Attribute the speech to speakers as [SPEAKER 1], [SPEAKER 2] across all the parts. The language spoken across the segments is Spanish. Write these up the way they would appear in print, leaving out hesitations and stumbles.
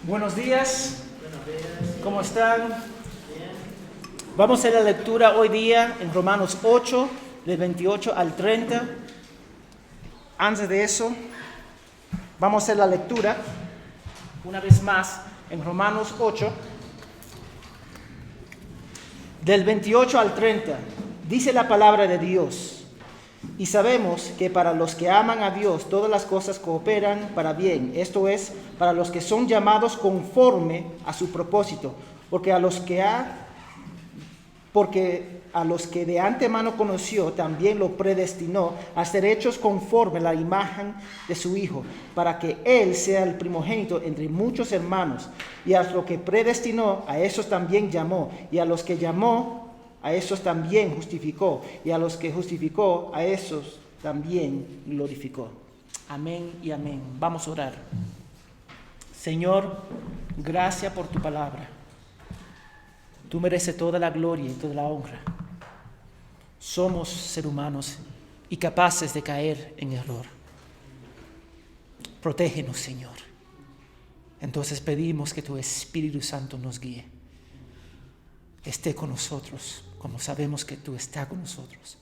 [SPEAKER 1] Buenos días, ¿cómo están? Vamos a hacer la lectura hoy día en Romanos 8, del 28 al 30. Antes de eso, vamos a hacer la lectura una vez más en Romanos 8, del 28 al 30. Dice la palabra de Dios: y sabemos que para los que aman a Dios todas las cosas cooperan para bien, esto es, para los que son llamados conforme a su propósito, porque a los que de antemano conoció, también lo predestinó a ser hechos conforme a la imagen de su Hijo, para que Él sea el primogénito entre muchos hermanos. Y a los que predestinó, a esos también llamó, y a los que llamó, a esos también justificó, y a los que justificó, a esos también glorificó. Amén y amén. Vamos a orar. Señor, gracias por tu palabra. Tú mereces toda la gloria y toda la honra. Somos seres humanos y capaces de caer en error. Protégenos, Señor. Entonces pedimos que tu Espíritu Santo nos guíe. Esté con nosotros, como sabemos que tú estás con nosotros.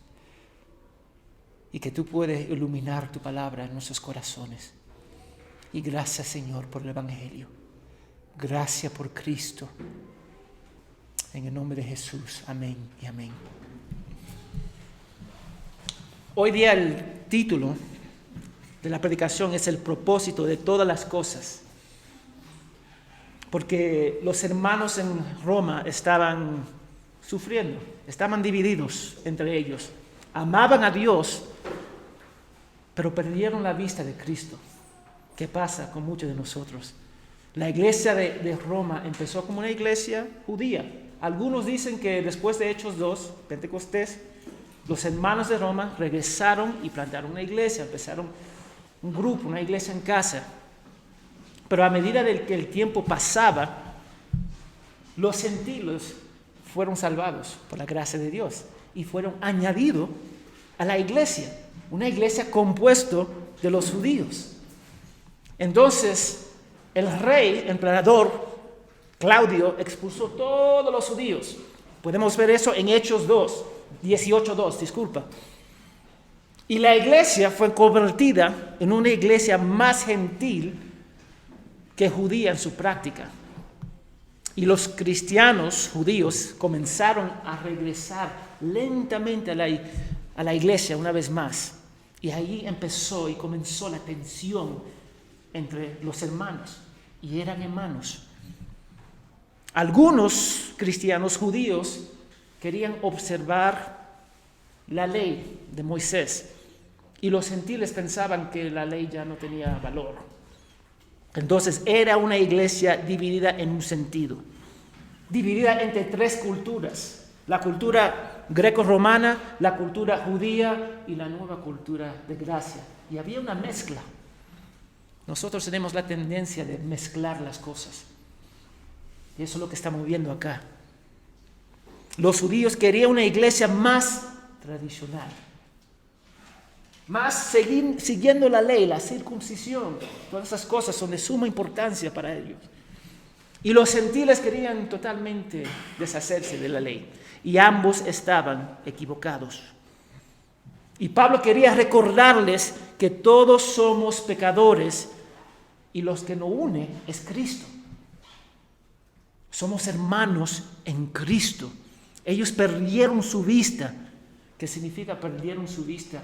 [SPEAKER 1] Y que tú puedes iluminar tu palabra en nuestros corazones. Y gracias, Señor, por el Evangelio. Gracias por Cristo. En el nombre de Jesús. Amén y amén. Hoy día el título de la predicación es el propósito de todas las cosas. Porque los hermanos en Roma estaban sufriendo, estaban divididos entre ellos. Amaban a Dios, pero perdieron la vista de Cristo. ¿Qué pasa con muchos de nosotros? La iglesia de Roma empezó como una iglesia judía. Algunos dicen que después de Hechos 2, Pentecostés, los hermanos de Roma regresaron y plantaron una iglesia, empezaron un grupo, una iglesia en casa. Pero a medida que el tiempo pasaba, los gentiles fueron salvados por la gracia de Dios y fueron añadidos a la iglesia, una iglesia compuesta de los judíos. Entonces, el rey, emperador Claudio, expulsó todos los judíos. Podemos ver eso en Hechos 2, 18:2, disculpa. Y la iglesia fue convertida en una iglesia más gentil que judía en su práctica. Y los cristianos judíos comenzaron a regresar lentamente a la iglesia una vez más. Y ahí empezó y comenzó la tensión entre los hermanos. Y eran hermanos. Algunos cristianos judíos querían observar la ley de Moisés. Y los gentiles pensaban que la ley ya no tenía valor. Entonces era una iglesia dividida en un sentido, dividida entre tres culturas: la cultura greco-romana, la cultura judía y la nueva cultura de gracia. Y había una mezcla. Nosotros tenemos la tendencia de mezclar las cosas. Y eso es lo que estamos viendo acá. Los judíos querían una iglesia más tradicional, más siguiendo la ley, la circuncisión, todas esas cosas son de suma importancia para ellos. Y los gentiles querían totalmente deshacerse de la ley. Y ambos estaban equivocados. Y Pablo quería recordarles que todos somos pecadores y los que nos une es Cristo. Somos hermanos en Cristo. Ellos perdieron su vista. ¿Qué significa perdieron su vista?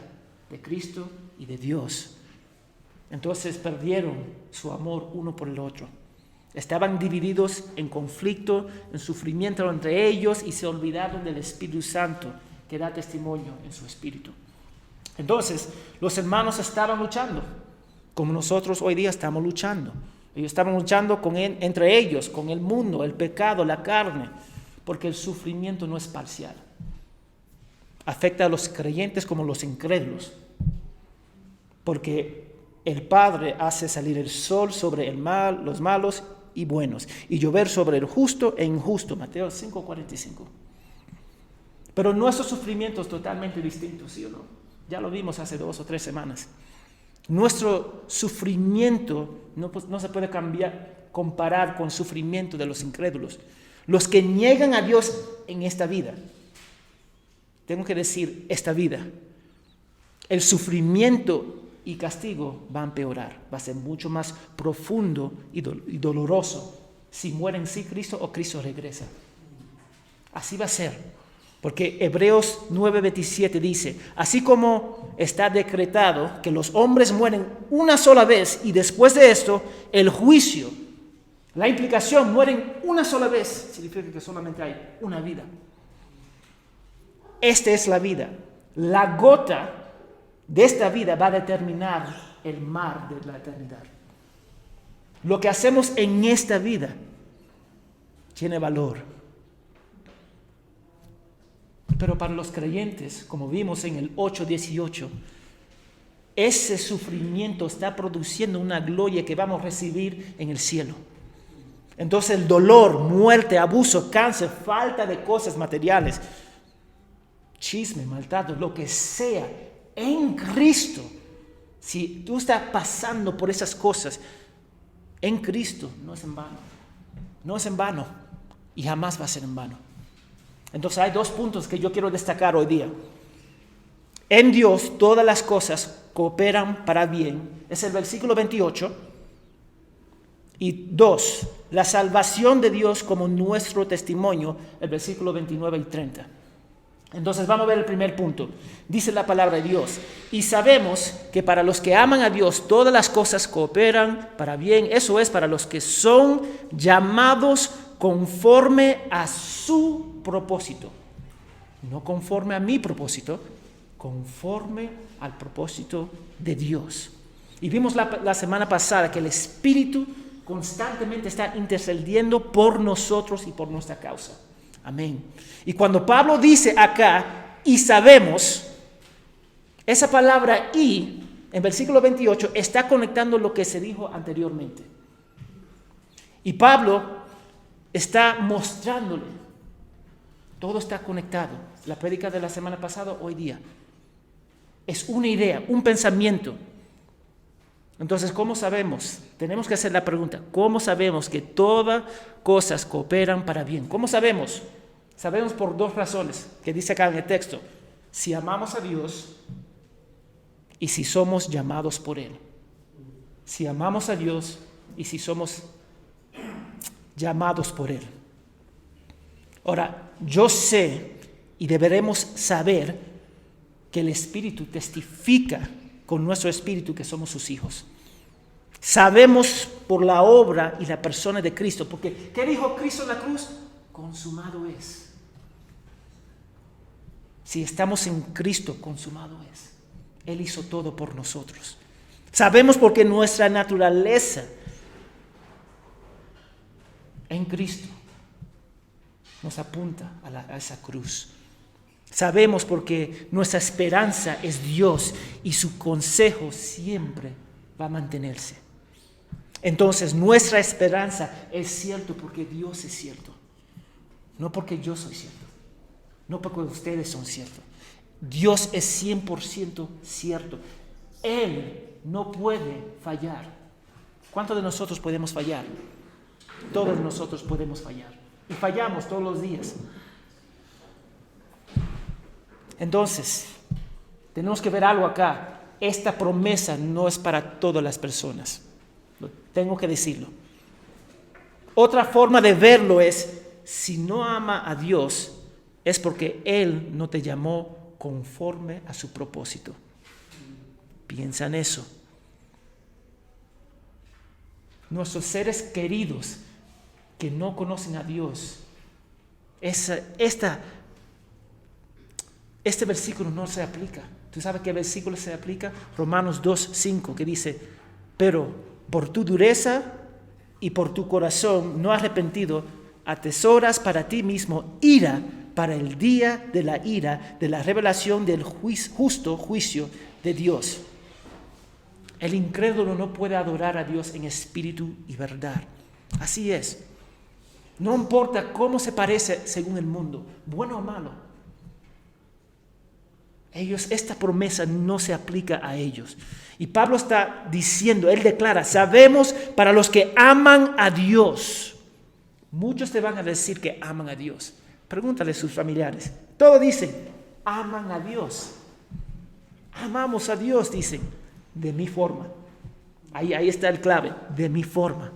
[SPEAKER 1] De Cristo y de Dios. Entonces perdieron su amor uno por el otro. Estaban divididos en conflicto, en sufrimiento entre ellos y se olvidaron del Espíritu Santo que da testimonio en su espíritu. Entonces los hermanos estaban luchando, como nosotros hoy día estamos luchando. Ellos estaban luchando entre ellos, con el mundo, el pecado, la carne, porque el sufrimiento no es parcial. Afecta a los creyentes como a los incrédulos, porque el Padre hace salir el sol sobre los malos y buenos, y llover sobre el justo e injusto. Mateo 5:45. Pero nuestro sufrimiento es totalmente distinto, ¿sí o no? Ya lo vimos hace 2 o 3 semanas. Nuestro sufrimiento no se puede comparar con el sufrimiento de los incrédulos. Los que niegan a Dios en esta vida, tengo que decir esta vida, el sufrimiento y castigo va a empeorar, va a ser mucho más profundo y doloroso si muere en sí Cristo o Cristo regresa. Así va a ser, porque Hebreos 9:27 dice, así como está decretado que los hombres mueren una sola vez y después de esto el juicio, la implicación, mueren una sola vez, significa que solamente hay una vida. Esta es la vida. La gota de esta vida va a determinar el mar de la eternidad. Lo que hacemos en esta vida tiene valor. Pero para los creyentes, como vimos en el 8:18, ese sufrimiento está produciendo una gloria que vamos a recibir en el cielo. Entonces el dolor, muerte, abuso, cáncer, falta de cosas materiales, chisme, maltrato, lo que sea, en Cristo, si tú estás pasando por esas cosas, en Cristo no es en vano. No es en vano y jamás va a ser en vano. Entonces hay dos puntos que yo quiero destacar hoy día. En Dios todas las cosas cooperan para bien. Es el versículo 28. Y 2, la salvación de Dios como nuestro testimonio, el versículo 29 y 30. Entonces vamos a ver el primer punto. Dice la palabra de Dios, y sabemos que para los que aman a Dios todas las cosas cooperan para bien. Eso es para los que son llamados conforme a su propósito. No conforme a mi propósito, conforme al propósito de Dios. Y vimos la semana pasada que el Espíritu constantemente está intercediendo por nosotros y por nuestra causa. Amén. Y cuando Pablo dice acá, y sabemos, esa palabra y, en versículo 28, está conectando lo que se dijo anteriormente. Y Pablo está mostrándole, todo está conectado. La prédica de la semana pasada, hoy día, es una idea, un pensamiento. Entonces, ¿cómo sabemos? Tenemos que hacer la pregunta, ¿cómo sabemos que todas cosas cooperan para bien? ¿Cómo sabemos? Sabemos por dos razones, que dice acá en el texto. Si amamos a Dios y si somos llamados por Él. Si amamos a Dios y si somos llamados por Él. Ahora, yo sé y deberemos saber que el Espíritu testifica con nuestro espíritu que somos sus hijos. Sabemos por la obra y la persona de Cristo, porque ¿qué dijo Cristo en la cruz? Consumado es. Si estamos en Cristo, consumado es. Él hizo todo por nosotros. Sabemos porque nuestra naturaleza en Cristo nos apunta a esa cruz. Sabemos porque nuestra esperanza es Dios y su consejo siempre va a mantenerse. Entonces nuestra esperanza es cierto porque Dios es cierto. No porque yo soy cierto. No porque ustedes son ciertos. Dios es 100% cierto. Él no puede fallar. ¿Cuántos de nosotros podemos fallar? Todos nosotros podemos fallar. Y fallamos todos los días. Entonces, tenemos que ver algo acá. Esta promesa no es para todas las personas. Tengo que decirlo. Otra forma de verlo es, si no ama a Dios, es porque Él no te llamó conforme a su propósito. Piensa en eso. Nuestros seres queridos que no conocen a Dios, este versículo no se aplica. ¿Tú sabes qué versículo se aplica? Romanos 2:5, que dice, pero por tu dureza y por tu corazón no arrepentido, atesoras para ti mismo ira para el día de la ira, de la revelación del justo juicio de Dios. El incrédulo no puede adorar a Dios en espíritu y verdad. Así es. No importa cómo se parece según el mundo, bueno o malo. esta promesa no se aplica a ellos. Y Pablo está diciendo, él declara, sabemos para los que aman a Dios. Muchos te van a decir que aman a Dios. Pregúntale a sus familiares. Todos dicen, aman a Dios. Amamos a Dios, dicen, de mi forma. Ahí está el clave, de mi forma.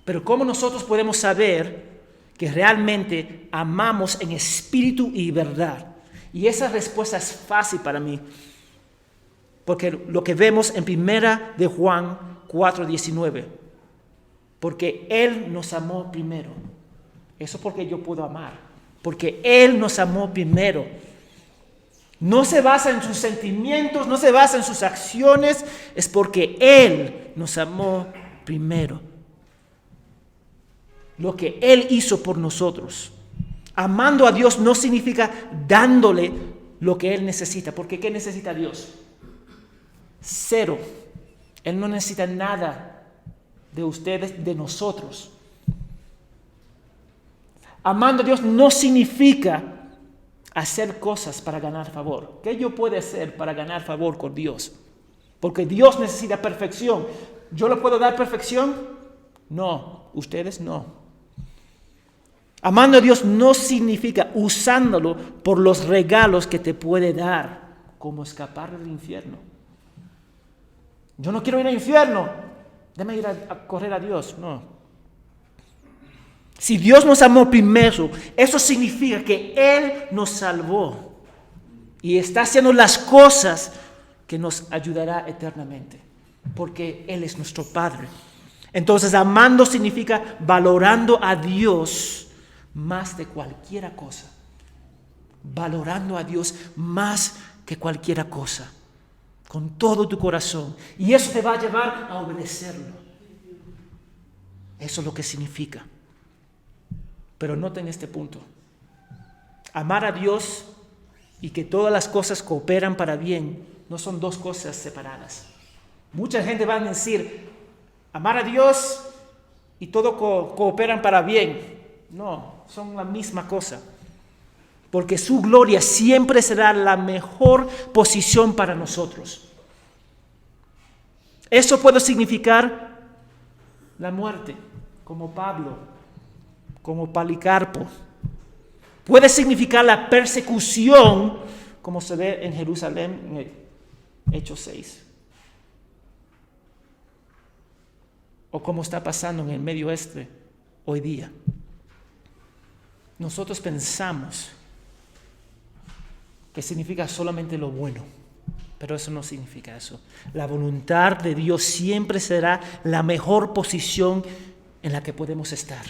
[SPEAKER 1] Pero ¿cómo nosotros podemos saber que realmente amamos en espíritu y verdad? Y esa respuesta es fácil para mí. Porque lo que vemos en 1 de Juan 4:19. Porque Él nos amó primero. Eso porque yo puedo amar. Porque Él nos amó primero. No se basa en sus sentimientos, no se basa en sus acciones. Es porque Él nos amó primero. Lo que Él hizo por nosotros. Amando a Dios no significa dándole lo que Él necesita. Porque ¿qué necesita Dios? Cero. Él no necesita nada de ustedes, de nosotros. Amando a Dios no significa hacer cosas para ganar favor. ¿Qué yo puedo hacer para ganar favor con Dios? Porque Dios necesita perfección. ¿Yo le puedo dar perfección? No, ustedes no. Amando a Dios no significa usándolo por los regalos que te puede dar, como escapar del infierno. Yo no quiero ir al infierno, déjame ir a correr a Dios. No. Si Dios nos amó primero, eso significa que Él nos salvó y está haciendo las cosas que nos ayudará eternamente, porque Él es nuestro Padre. Entonces, amando significa valorando a Dios más de cualquier cosa. Valorando a Dios más que cualquier cosa. Con todo tu corazón. Y eso te va a llevar a obedecerlo. Eso es lo que significa. Pero noten este punto. Amar a Dios y que todas las cosas cooperan para bien no son dos cosas separadas. Mucha gente va a decir, amar a Dios y todo cooperan para bien. No, son la misma cosa. Porque su gloria siempre será la mejor posición para nosotros. Eso puede significar la muerte, como Pablo, como Policarpo. Puede significar la persecución, como se ve en Jerusalén en Hechos 6. O como está pasando en el Medio Oeste hoy día. Nosotros pensamos que significa solamente lo bueno, pero eso no significa eso. La voluntad de Dios siempre será la mejor posición en la que podemos estar.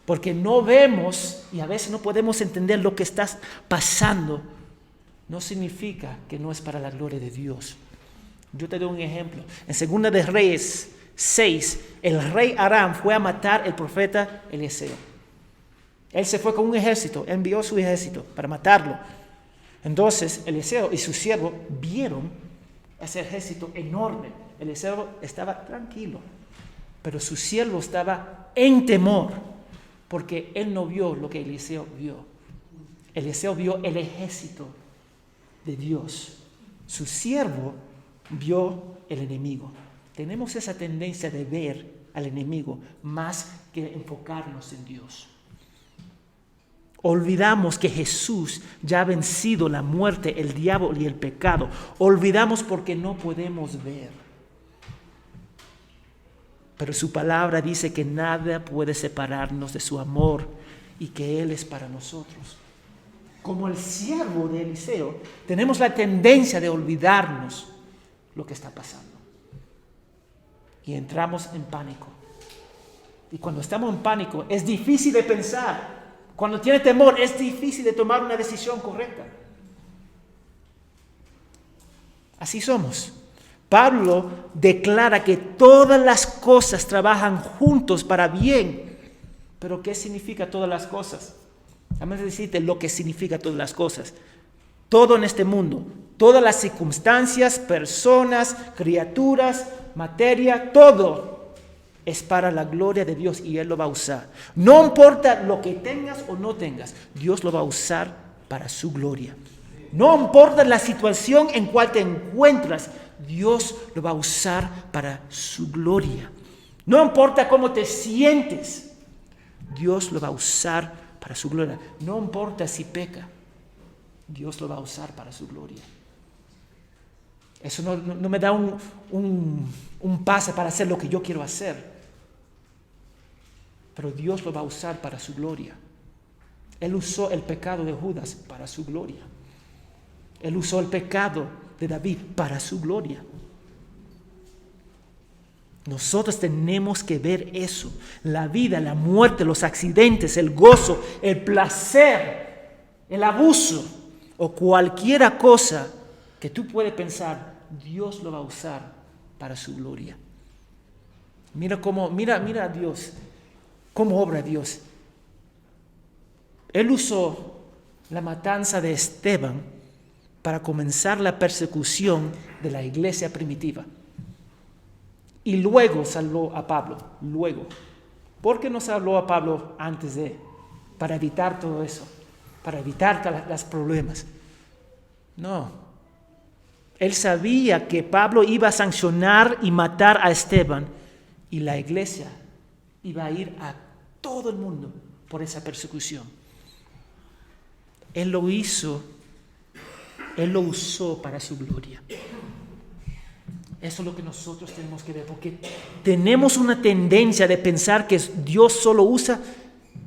[SPEAKER 1] Porque no vemos y a veces no podemos entender lo que está pasando. No significa que no es para la gloria de Dios. Yo te doy un ejemplo. En 2 de Reyes 6, el rey Aram fue a matar al profeta Eliseo. Él se fue con un ejército, envió su ejército para matarlo. Entonces Eliseo y su siervo vieron ese ejército enorme. Eliseo estaba tranquilo, pero su siervo estaba en temor, porque él no vio lo que Eliseo vio. Eliseo vio el ejército de Dios. Su siervo vio el enemigo. Tenemos esa tendencia de ver al enemigo más que enfocarnos en Dios. Olvidamos que Jesús ya ha vencido la muerte, el diablo y el pecado. Olvidamos porque no podemos ver. Pero su palabra dice que nada puede separarnos de su amor y que Él es para nosotros. Como el siervo de Eliseo, tenemos la tendencia de olvidarnos lo que está pasando. Y entramos en pánico. Y cuando estamos en pánico, es difícil de pensar. Cuando tiene temor, es difícil de tomar una decisión correcta. Así somos. Pablo declara que todas las cosas trabajan juntos para bien. Pero ¿qué significa todas las cosas? Déjame decirte lo que significa todas las cosas. Todo en este mundo, todas las circunstancias, personas, criaturas, materia, todo es para la gloria de Dios y Él lo va a usar. No importa lo que tengas o no tengas, Dios lo va a usar para su gloria. No importa la situación en cual te encuentras, Dios lo va a usar para su gloria. No importa cómo te sientes, Dios lo va a usar para su gloria. No importa si peca, Dios lo va a usar para su gloria. Eso no me da un pase para hacer lo que yo quiero hacer. Pero Dios lo va a usar para su gloria. Él usó el pecado de Judas para su gloria. Él usó el pecado de David para su gloria. Nosotros tenemos que ver eso. La vida, la muerte, los accidentes, el gozo, el placer, el abuso o cualquier cosa que tú puedes pensar, Dios lo va a usar para su gloria. Mira a Dios, cómo obra Dios. Él usó la matanza de Esteban para comenzar la persecución de la iglesia primitiva. Y luego salvó a Pablo, luego. ¿Por qué no salvó a Pablo antes de? Para evitar todo eso, para evitar los problemas. No. Él sabía que Pablo iba a sancionar y matar a Esteban y la iglesia iba a ir a todo el mundo por esa persecución. Él lo hizo, Él lo usó para su gloria. Eso es lo que nosotros tenemos que ver, porque tenemos una tendencia de pensar que Dios solo usa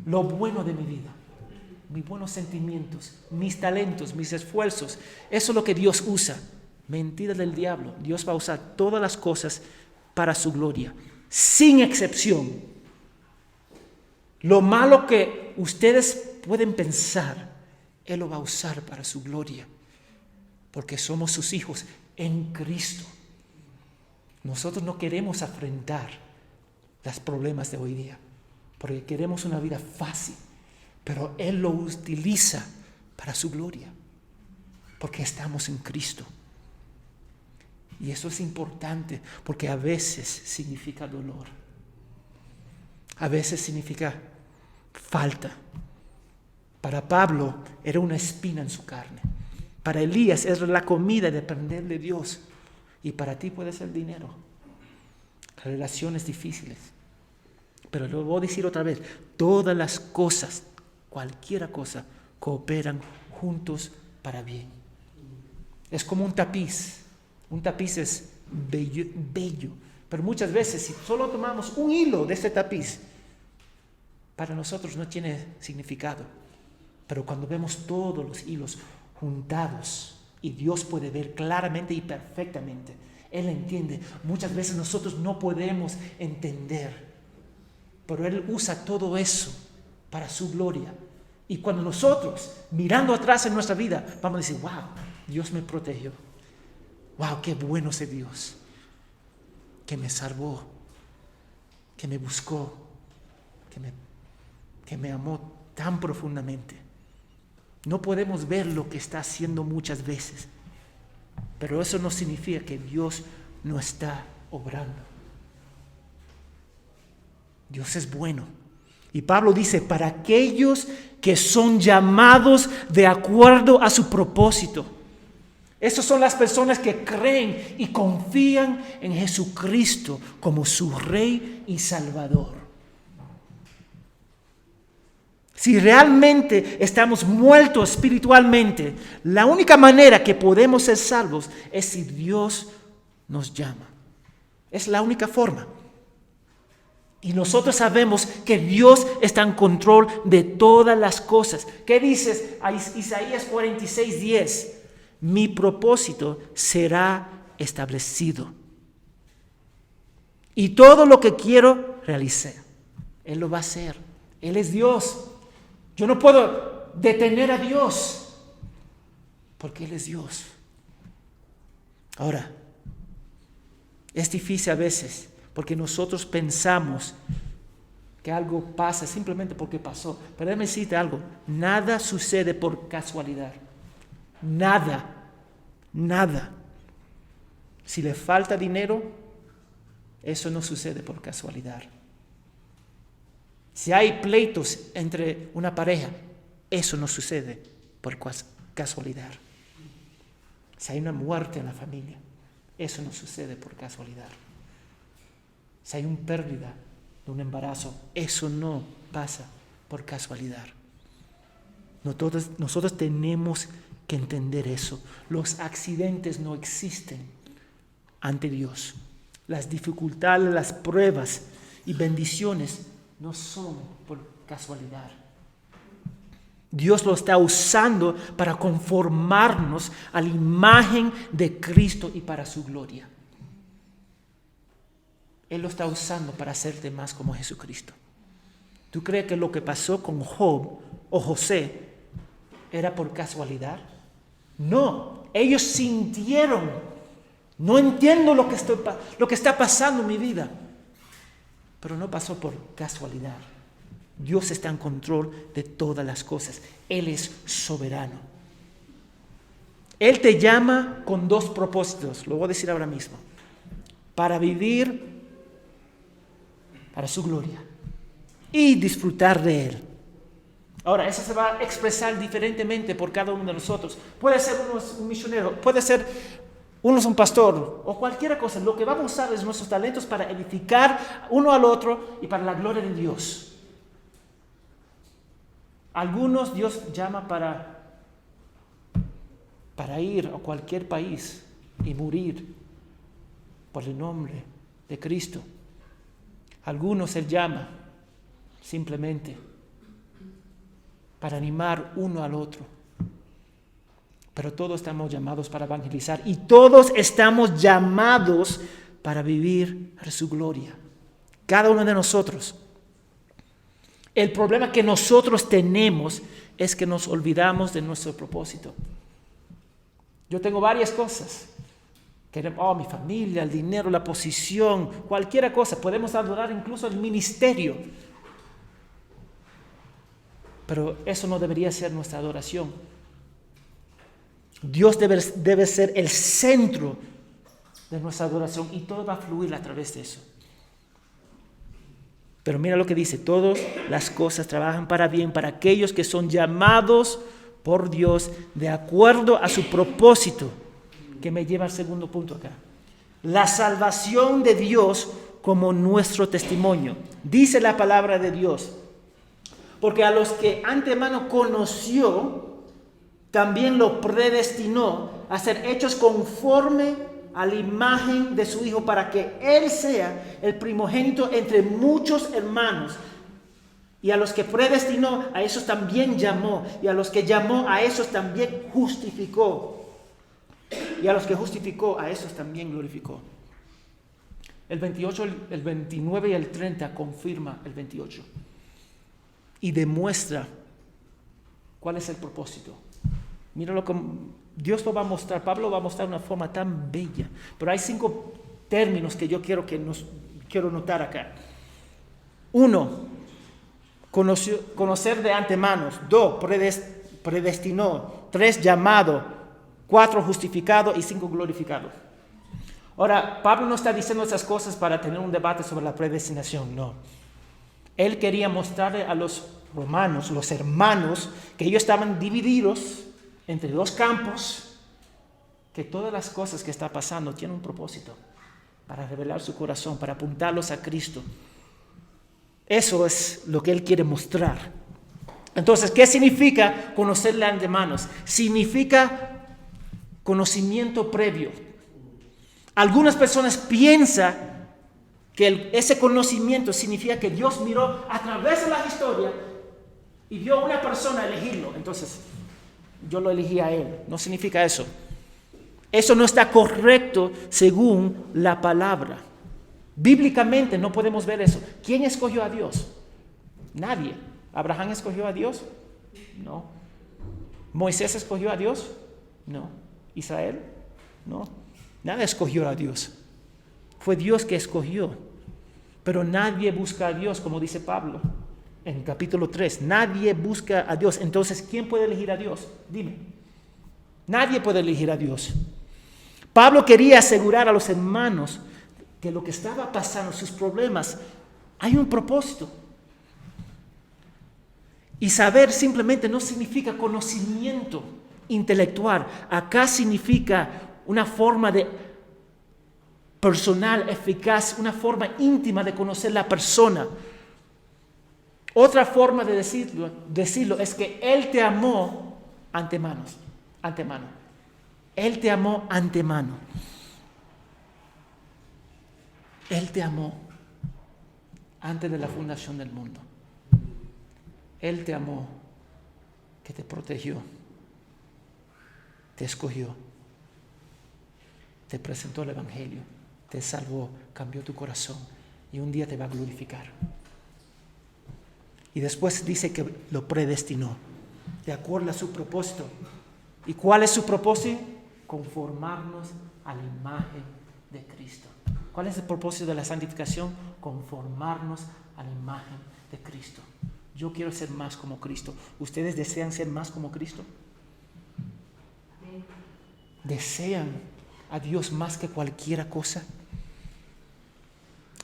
[SPEAKER 1] lo bueno de mi vida, mis buenos sentimientos, mis talentos, mis esfuerzos. Eso es lo que Dios usa. Mentira del diablo. Dios va a usar todas las cosas para su gloria, sin excepción. Lo malo que ustedes pueden pensar, Él lo va a usar para su gloria, porque somos sus hijos en Cristo. Nosotros no queremos afrontar los problemas de hoy día, porque queremos una vida fácil, pero Él lo utiliza para su gloria, porque estamos en Cristo. Y eso es importante, porque a veces significa dolor, a veces significa falta. Para Pablo era una espina en su carne, para Elías era la comida de depender de Dios. Y para ti puede ser dinero, relaciones difíciles. Pero lo voy a decir otra vez, todas las cosas, cualquier cosa, cooperan juntos para bien. Es como un tapiz. Un tapiz es bello, pero muchas veces si solo tomamos un hilo de ese tapiz, para nosotros no tiene significado. Pero cuando vemos todos los hilos juntados, y Dios puede ver claramente y perfectamente. Él entiende. Muchas veces nosotros no podemos entender. Pero Él usa todo eso para su gloria. Y cuando nosotros, mirando atrás en nuestra vida, vamos a decir, wow, Dios me protegió. Wow, qué bueno es Dios. Que me salvó. Que me buscó. Que me amó tan profundamente. No podemos ver lo que está haciendo muchas veces, pero eso no significa que Dios no está obrando. Dios es bueno. Y Pablo dice, para aquellos que son llamados de acuerdo a su propósito. Esas son las personas que creen y confían en Jesucristo como su Rey y Salvador. Si realmente estamos muertos espiritualmente, la única manera que podemos ser salvos es si Dios nos llama. Es la única forma. Y nosotros sabemos que Dios está en control de todas las cosas. ¿Qué dices a Isaías 46:10? Mi propósito será establecido. Y todo lo que quiero realizar, Él lo va a hacer. Él es Dios. Yo no puedo detener a Dios, porque Él es Dios. Ahora, es difícil a veces, porque nosotros pensamos que algo pasa simplemente porque pasó. Pero déjame decirte algo, nada sucede por casualidad. Nada. Si le falta dinero, eso no sucede por casualidad. Si hay pleitos entre una pareja, eso no sucede por casualidad. Si hay una muerte en la familia, eso no sucede por casualidad. Si hay una pérdida de un embarazo, eso no pasa por casualidad. Nosotros tenemos que entender eso. Los accidentes no existen ante Dios. Las dificultades, las pruebas y bendiciones no son por casualidad. Dios lo está usando para conformarnos a la imagen de Cristo y para su gloria. Él lo está usando para hacerte más como Jesucristo. ¿Tú crees que lo que pasó con Job o José era por casualidad? No, ellos sintieron, no entiendo lo que está pasando en mi vida, pero no pasó por casualidad. Dios está en control de todas las cosas. Él es soberano. Él te llama con dos propósitos, lo voy a decir ahora mismo: para vivir para su gloria y disfrutar de Él. Ahora, eso se va a expresar diferentemente por cada uno de nosotros. Puede ser uno un misionero, puede ser uno es un pastor o cualquier cosa. Lo que vamos a usar es nuestros talentos para edificar uno al otro y para la gloria de Dios. Algunos Dios llama para ir a cualquier país y morir por el nombre de Cristo. Algunos Él llama simplemente para animar uno al otro. Pero todos estamos llamados para evangelizar y todos estamos llamados para vivir a su gloria. Cada uno de nosotros. El problema que nosotros tenemos es que nos olvidamos de nuestro propósito. Yo tengo varias cosas. Mi familia, el dinero, la posición, cualquier cosa. Podemos adorar incluso el ministerio. Pero eso no debería ser nuestra adoración. Dios debe ser el centro de nuestra adoración y todo va a fluir a través de eso. Pero mira lo que dice: todas las cosas trabajan para bien para aquellos que son llamados por Dios de acuerdo a su propósito, que me lleva al segundo punto acá. La salvación de Dios como nuestro testimonio. Dice la palabra de Dios: porque a los que antemano conoció, también lo predestinó a ser hechos conforme a la imagen de su Hijo, para que Él sea el primogénito entre muchos hermanos. Y a los que predestinó, a esos también llamó. Y a los que llamó, a esos también justificó. Y a los que justificó, a esos también glorificó. El 28, el 29 y el 30 confirma el 28. Y demuestra cuál es el propósito. Mira lo que Dios lo va a mostrar. Pablo va a mostrar de una forma tan bella. Pero hay 5 términos que yo quiero notar acá. 1, conocer de antemano. 2, predestinó. 3, llamado. 4, justificado. Y 5, glorificado. Ahora, Pablo no está diciendo esas cosas para tener un debate sobre la predestinación, no. Él quería mostrarle a los romanos, los hermanos, que ellos estaban divididos entre 2 campos, que todas las cosas que está pasando tienen un propósito, para revelar su corazón, para apuntarlos a Cristo. Eso es lo que él quiere mostrar. Entonces, ¿qué significa conocerle de antemano? Significa conocimiento previo. Algunas personas piensan que ese conocimiento significa que Dios miró a través de la historia y vio a una persona elegirlo. Entonces, yo lo elegí a él. No significa eso. Eso no está correcto según la palabra. Bíblicamente no podemos ver eso. ¿Quién escogió a Dios? Nadie. ¿Abraham escogió a Dios? No. ¿Moisés escogió a Dios? No. ¿Israel? No. Nadie escogió a Dios. Fue Dios que escogió. Pero nadie busca a Dios, como dice Pablo en capítulo 3. Nadie busca a Dios. Entonces, ¿quién puede elegir a Dios? Dime. Nadie puede elegir a Dios. Pablo quería asegurar a los hermanos que lo que estaba pasando, sus problemas, hay un propósito. Y saber simplemente no significa conocimiento. intelectual. Acá significa una forma de personal, eficaz, una forma íntima de conocer la persona. Otra forma de decirlo es que Él te amó antemano. Él te amó antemano. Él te amó antes de la fundación del mundo. Él te amó, que te protegió, te escogió, te presentó el Evangelio, te salvó, cambió tu corazón y un día te va a glorificar. Y después dice que lo predestinó de acuerdo a su propósito. ¿Y cuál es su propósito? Conformarnos a la imagen de Cristo. ¿Cuál es el propósito de la santificación? Conformarnos a la imagen de Cristo. Yo quiero ser más como Cristo. ¿Ustedes desean ser más como Cristo? ¿Desean a Dios más que cualquier cosa?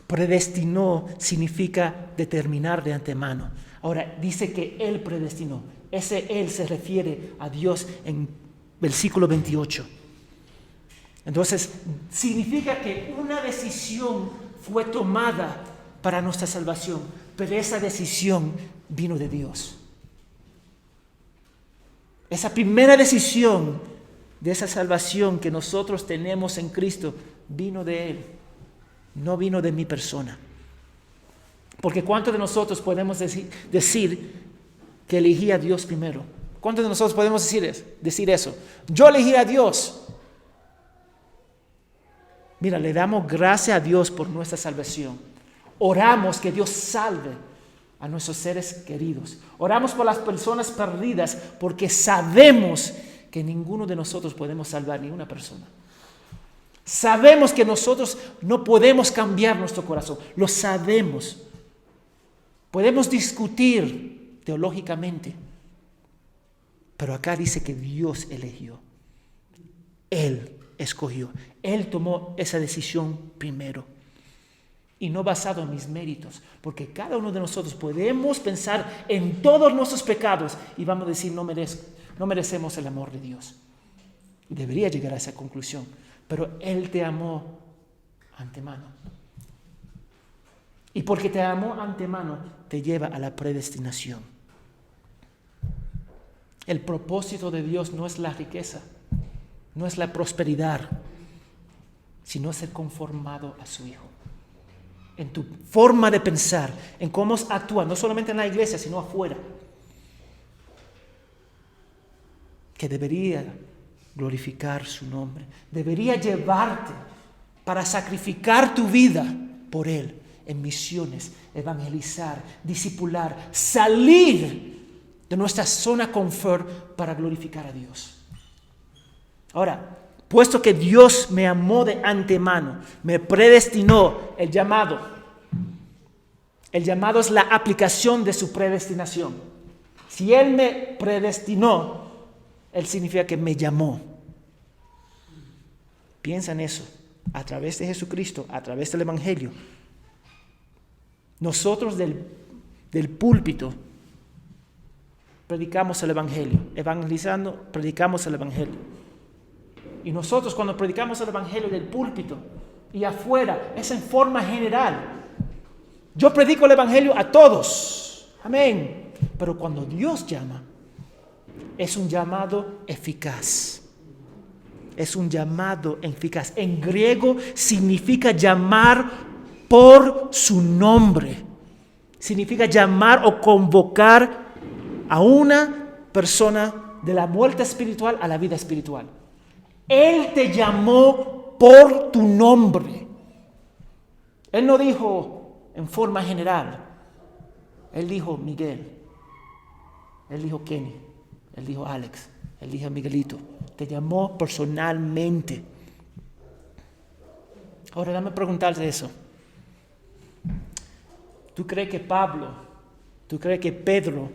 [SPEAKER 1] Predestinó significa determinar de antemano. Ahora, dice que Él predestinó. Ese Él se refiere a Dios en versículo 28. Entonces, significa que una decisión fue tomada para nuestra salvación, pero esa decisión vino de Dios. Esa primera decisión de esa salvación que nosotros tenemos en Cristo vino de Él, no vino de mi persona. Porque ¿cuántos de nosotros podemos decir que elegí a Dios primero? ¿Cuántos de nosotros podemos decir eso? Yo elegí a Dios. Mira, le damos gracias a Dios por nuestra salvación. Oramos que Dios salve a nuestros seres queridos. Oramos por las personas perdidas porque sabemos que ninguno de nosotros podemos salvar ni una persona. Sabemos que nosotros no podemos cambiar nuestro corazón. Lo sabemos. Podemos discutir teológicamente. Pero acá dice que Dios eligió. Él escogió. Él tomó esa decisión primero. Y no basado en mis méritos. Porque cada uno de nosotros podemos pensar en todos nuestros pecados y vamos a decir no merecemos el amor de Dios. Y debería llegar a esa conclusión. Pero Él te amó antemano. Y porque te amó antemano, te lleva a la predestinación. El propósito de Dios no es la riqueza, no es la prosperidad, sino ser conformado a su Hijo. En tu forma de pensar, en cómo actúas, no solamente en la iglesia, sino afuera. Que debería glorificar su nombre. Debería llevarte para sacrificar tu vida por Él en misiones, evangelizar, discipular, salir de nuestra zona confort para glorificar a Dios. Ahora, puesto que Dios me amó de antemano, me predestinó, el llamado es la aplicación de su predestinación. Si Él me predestinó, Él significa que me llamó. Piensa en eso, a través de Jesucristo, a través del Evangelio. Nosotros del púlpito predicamos el Evangelio, evangelizando, predicamos el Evangelio. Y nosotros cuando predicamos el Evangelio del púlpito y afuera, es en forma general. Yo predico el Evangelio a todos, amén. Pero cuando Dios llama, es un llamado eficaz. Es un llamado eficaz. En griego significa llamar por su nombre. Significa llamar o convocar a una persona de la muerte espiritual a la vida espiritual. Él te llamó por tu nombre. Él no dijo en forma general. Él dijo Miguel. Él dijo Kenny. Él dijo Alex. Él dijo Miguelito. Te llamó personalmente. Ahora dame preguntarte eso. ¿Tú crees que Pedro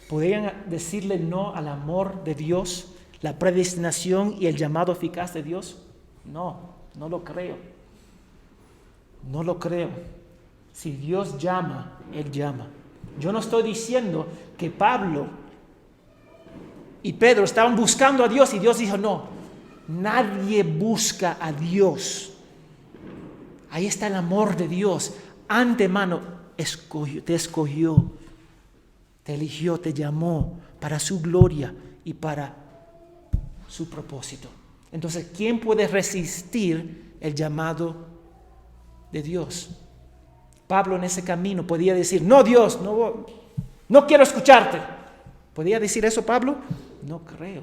[SPEAKER 1] podían decirle no al amor de Dios, la predestinación y el llamado eficaz de Dios? No lo creo. No lo creo. Si Dios llama, Él llama. Yo no estoy diciendo que Pablo y Pedro estaban buscando a Dios y Dios dijo, no, nadie busca a Dios. Ahí está el amor de Dios. Antemano te escogió, te eligió, te llamó para su gloria y para su propósito. Entonces, ¿quién puede resistir el llamado de Dios? Pablo en ese camino podía decir, no Dios, no quiero escucharte. ¿Podía decir eso Pablo? No creo.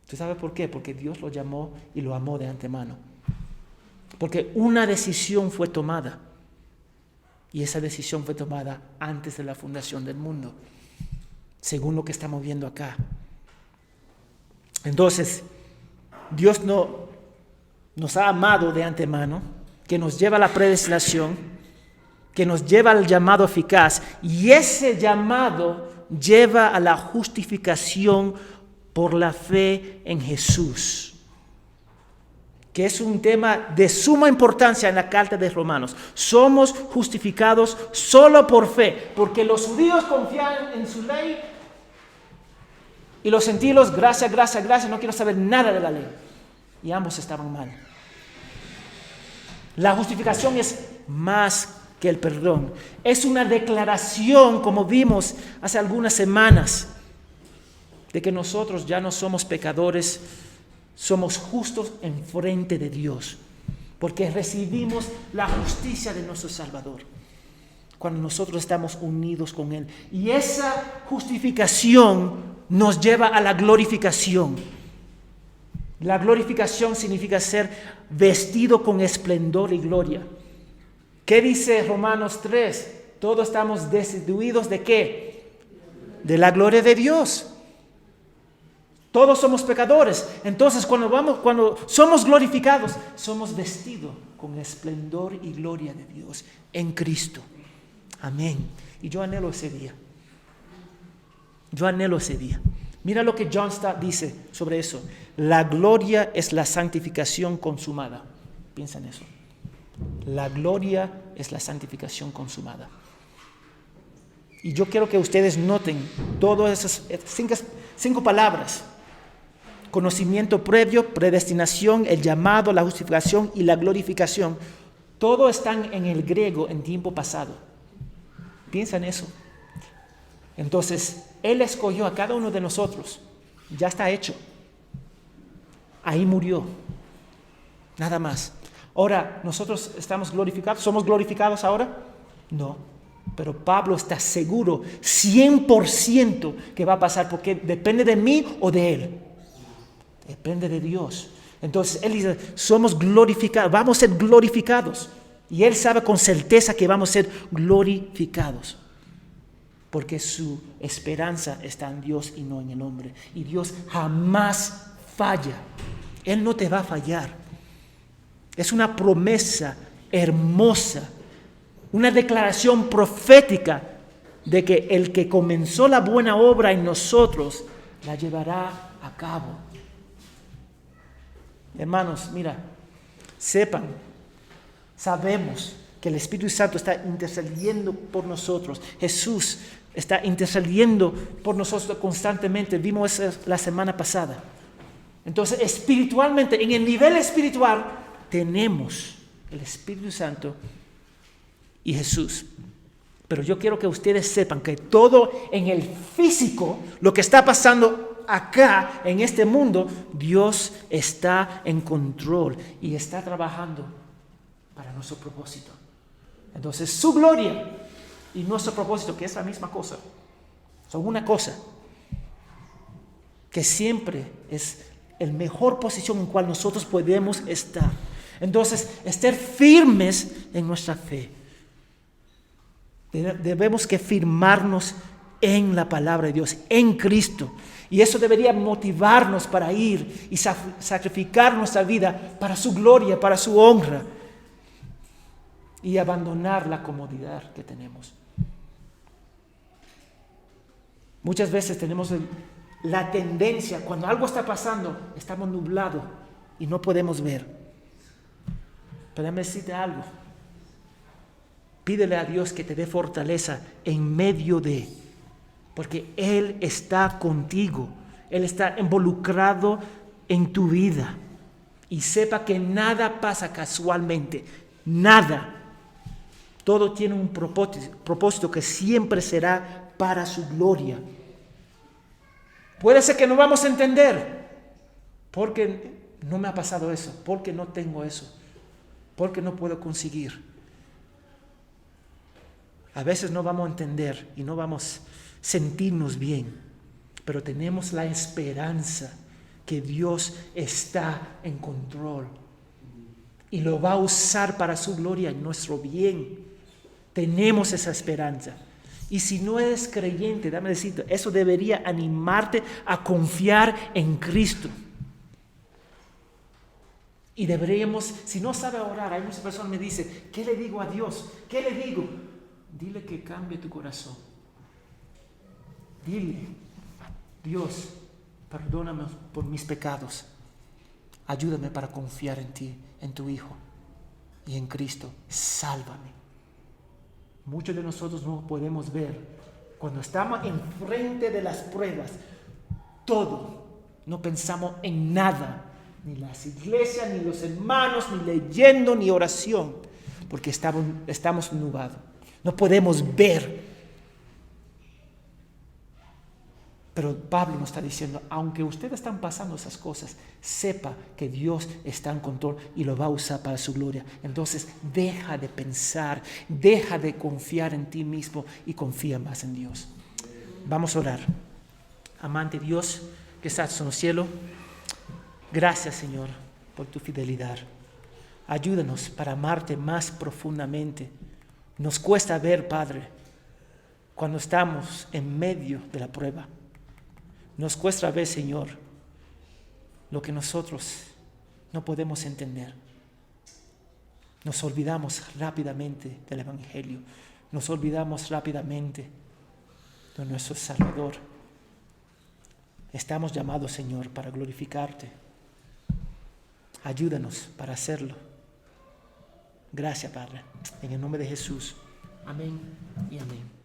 [SPEAKER 1] ¿Tú sabes por qué? Porque Dios lo llamó y lo amó de antemano. Porque una decisión fue tomada. Y esa decisión fue tomada antes de la fundación del mundo, según lo que estamos viendo acá. Entonces, Dios nos ha amado de antemano, que nos lleva a la predestinación, que nos lleva al llamado eficaz, y ese llamado lleva a la justificación por la fe en Jesús, que es un tema de suma importancia en la carta de Romanos. Somos justificados solo por fe, porque los judíos confían en su ley y los gentiles, gracias, no quiero saber nada de la ley. Y ambos estaban mal. La justificación es más que el perdón. Es una declaración, como vimos hace algunas semanas, de que nosotros ya no somos pecadores, somos justos en frente de Dios, porque recibimos la justicia de nuestro Salvador cuando nosotros estamos unidos con Él. Y esa justificación nos lleva a la glorificación. La glorificación significa ser vestido con esplendor y gloria. ¿Qué dice Romanos 3? Todos estamos destituidos ¿de qué? De la gloria de Dios. Todos somos pecadores. Entonces, cuando somos glorificados, somos vestidos con esplendor y gloria de Dios en Cristo. Amén. Y yo anhelo ese día. Mira lo que John Stott dice sobre eso. La gloria es la santificación consumada. Piensa en eso. La gloria es la santificación consumada. Y yo quiero que ustedes noten todas esas 5 palabras. Conocimiento previo, predestinación, el llamado, la justificación y la glorificación. Todo están en el griego en tiempo pasado. Piensa en eso. Entonces, Él escogió a cada uno de nosotros. Ya está hecho. Ahí murió. Nada más. Ahora, ¿nosotros estamos glorificados? ¿Somos glorificados ahora? No. Pero Pablo está seguro, 100% que va a pasar, porque depende de mí o de Él. Depende de Dios. Entonces, Él dice, somos glorificados, vamos a ser glorificados. Y Él sabe con certeza que vamos a ser glorificados. Porque su esperanza está en Dios y no en el hombre. Y Dios jamás falla. Él no te va a fallar. Es una promesa hermosa, una declaración profética de que el que comenzó la buena obra en nosotros la llevará a cabo. Hermanos, mira, sabemos que el Espíritu Santo está intercediendo por nosotros. Jesús está intercediendo por nosotros constantemente. Vimos eso la semana pasada. Entonces, espiritualmente, en el nivel espiritual, tenemos el Espíritu Santo y Jesús. Pero yo quiero que ustedes sepan que todo en el físico, lo que está pasando acá en este mundo, Dios está en control y está trabajando para nuestro propósito. Entonces, su gloria y nuestro propósito, que es la misma cosa, son una cosa, que siempre es la mejor posición en cual nosotros podemos estar. Entonces, estar firmes en nuestra fe. Debemos que firmarnos en la palabra de Dios, en Cristo. Y eso debería motivarnos para ir y sacrificar nuestra vida para su gloria, para su honra. Y abandonar la comodidad que tenemos. Muchas veces tenemos la tendencia, cuando algo está pasando, estamos nublados y no podemos ver. Pero déjame decirte algo. Pídele a Dios que te dé fortaleza en medio de, porque Él está contigo Él está involucrado en tu vida. Y sepa que nada pasa casualmente, nada. Todo tiene un propósito que siempre será para su gloria. Puede ser que no vamos a entender, porque no me ha pasado eso, porque no tengo eso, porque no puedo conseguir. A veces no vamos a entender y no vamos a sentirnos bien, pero tenemos la esperanza que Dios está en control y lo va a usar para su gloria y nuestro bien. Tenemos esa esperanza. Y si no eres creyente, dame decirte, eso debería animarte a confiar en Cristo. Y deberíamos, si no sabe orar, hay muchas personas que me dicen, ¿qué le digo a Dios? ¿Qué le digo? Dile que cambie tu corazón. Dile, Dios, perdóname por mis pecados. Ayúdame para confiar en ti, en tu Hijo y en Cristo. Sálvame. Muchos de nosotros no podemos ver. Cuando estamos enfrente de las pruebas, todo, no pensamos en nada. Ni las iglesias, ni los hermanos, ni leyendo, ni oración. Porque estamos nublados. No podemos ver. Pero Pablo nos está diciendo, aunque ustedes están pasando esas cosas, sepa que Dios está en control y lo va a usar para su gloria. Entonces, deja de pensar, deja de confiar en ti mismo y confía más en Dios. Vamos a orar. Amante Dios que estás en el cielo, gracias, Señor, por tu fidelidad. Ayúdanos para amarte más profundamente. Nos cuesta ver, Padre, cuando estamos en medio de la prueba. Nos cuesta ver, Señor, lo que nosotros no podemos entender. Nos olvidamos rápidamente del Evangelio. Nos olvidamos rápidamente de nuestro Salvador. Estamos llamados, Señor, para glorificarte. Ayúdanos para hacerlo. Gracias, Padre. En el nombre de Jesús. Amén y amén.